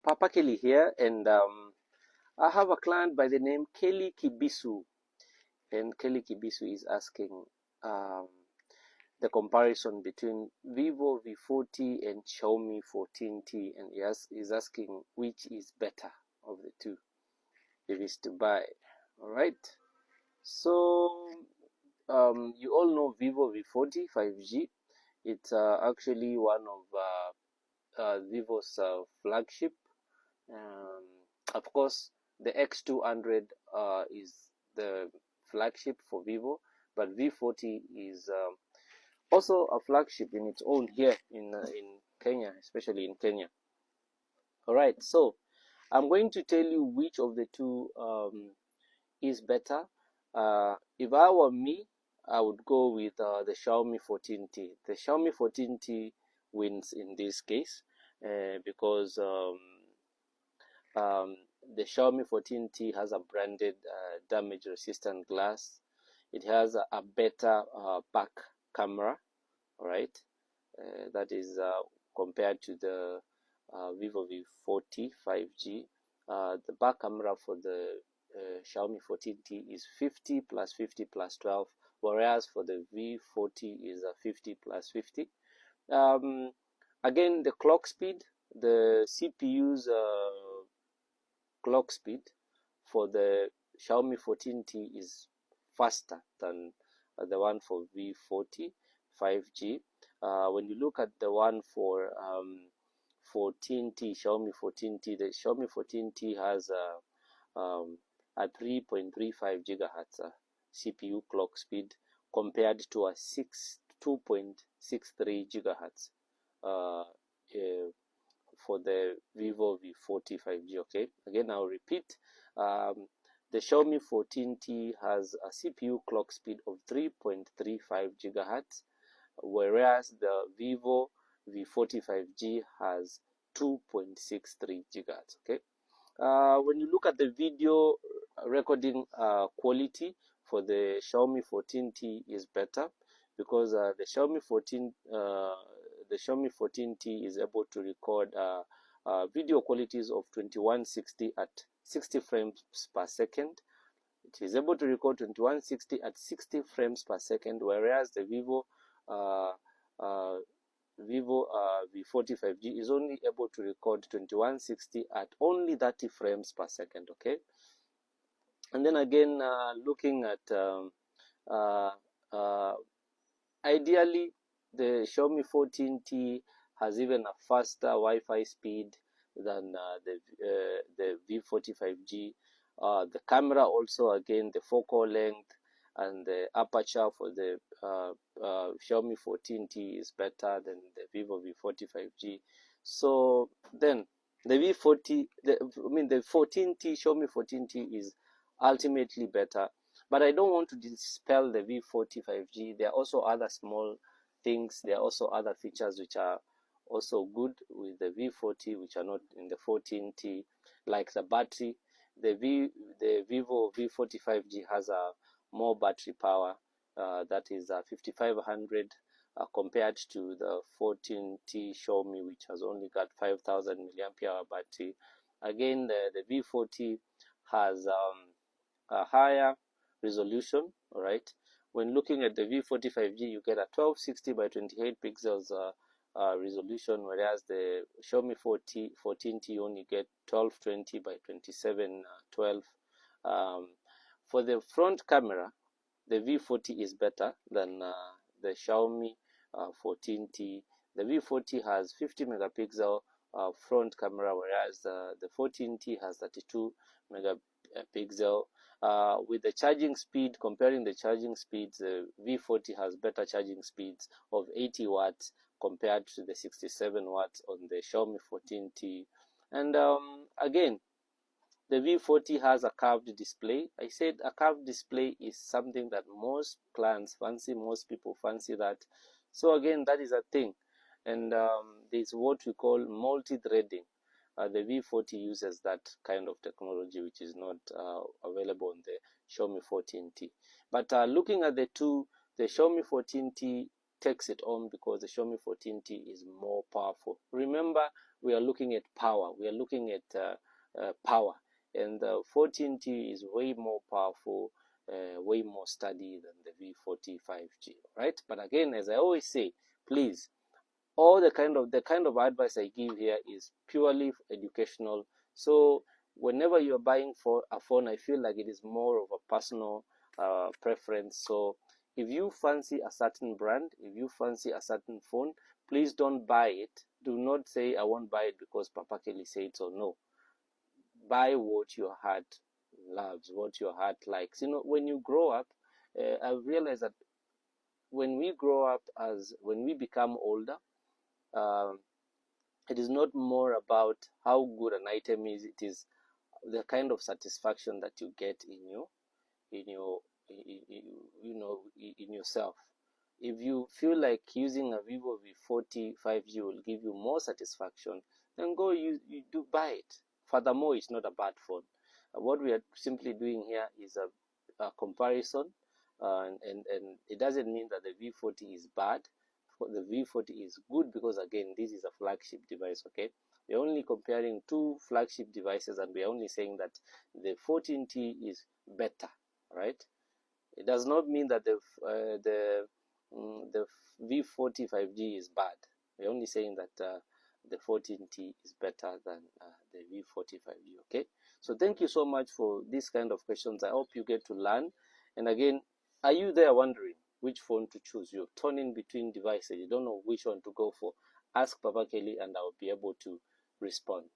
Papa Kelly here, and I have a client by the name Kelly Kibisu, and Kelly Kibisu is asking the comparison between Vivo V40 and Xiaomi 14T, and he's asking which is better of the two if it's to buy. All right, so you all know Vivo V40 5G. It's actually one of Vivo's flagship. Of course, the X200 is the flagship for Vivo, but V40 is also a flagship in its own here in Kenya, especially in Kenya. All right, so I'm going to tell you which of the two is better. If I were me, I would go with the Xiaomi 14T. The Xiaomi 14T wins in this case because the Xiaomi 14T has a branded damage-resistant glass. It has a better back camera, all right? That is compared to the Vivo V40 5G. The back camera for the Xiaomi 14T is 50 plus 50 plus 12, whereas for the V40 is 50 plus 50. Again, the clock speed, the CPU's clock speed for the Xiaomi 14T is faster than the one for V40 5G. When you look at the one for 14T, Xiaomi 14T, the Xiaomi 14T has a 3.35 gigahertz CPU clock speed compared to a 2.63 gigahertz for the Vivo V40 5G. Okay, again I'll repeat, the Xiaomi 14T has a CPU clock speed of 3.35 gigahertz, whereas the Vivo V40 5G has 2.63 gigahertz. Okay, when you look at the video recording quality for the Xiaomi 14T is better because the Xiaomi 14T is able to record video qualities of 2160 at 60 frames per second. It is able to record 2160 at 60 frames per second, whereas the Vivo V40 5G is only able to record 2160 at only 30 frames per second. Okay, and then again, looking at ideally, the Xiaomi 14T has even a faster Wi-Fi speed than the V40 5G. The camera also, again, the focal length and the aperture for the Xiaomi 14T is better than the Vivo V40 5G. So then the V40, the 14T, Xiaomi 14T is ultimately better. But I don't want to dispel the V40 5G. There are also other small things. There are also other features which are also good with the V40, which are not in the 14T, like the battery. The Vivo V40 5G has a more battery power, that is 5500 compared to the 14T Xiaomi, which has only got 5000 milliampere hour battery. Again, the V40 has a higher resolution. All right, when looking at the V40 5G, you get a 1260 by 28 pixels resolution, whereas the Xiaomi 14T only get 1220 by 2712. For the front camera, the V40 is better than the Xiaomi 14T. The V40 has 50 megapixel front camera, whereas the 14T has 32 megapixel. With the charging speed, comparing the charging speeds, the V40 has better charging speeds of 80 watts compared to the 67 watts on the Xiaomi 14T. And again, the V40 has a curved display. I said a curved display is something that most clients fancy, most people fancy that. So again, that is a thing. And there's what we call multi-threading. The V40 uses that kind of technology, which is not available on the Xiaomi 14T. But looking at the two, the Xiaomi 14T takes it on because the Xiaomi 14T is more powerful. Remember, we are looking at power. We are looking at power, and the 14T is way more powerful, way more sturdy than the V40 5G. Right? But again, as I always say, please, all the kind of advice I give here is purely educational. So whenever you're buying for a phone, I feel like it is more of a personal preference. So if you fancy a certain brand, if you fancy a certain phone, please don't buy it. Do not say I won't buy it because Papa Kelly said so. No, buy what your heart loves, what your heart likes. You know, when you grow up, I realized that when we grow up, when we become older, um, it is not more about how good an item is. It is the kind of satisfaction that you get in your in yourself. If you feel like using a Vivo V40 5G will give you more satisfaction, then go you do buy it. Furthermore, it's not a bad phone. What we are simply doing here is a comparison, and it doesn't mean that the V40 is bad. The V40 is good because, again, this is a flagship device. Okay, we're only comparing two flagship devices, and we're only saying that the 14T is better, right? It does not mean that the V40 5G is bad. We're only saying that the 14T is better than the V40 5G. Okay, so thank you so much for this kind of questions. I hope you get to learn. And again, are you there wondering which phone to choose? You're torn in between devices. You don't know which one to go for. Ask Papa Kelly, and I'll be able to respond.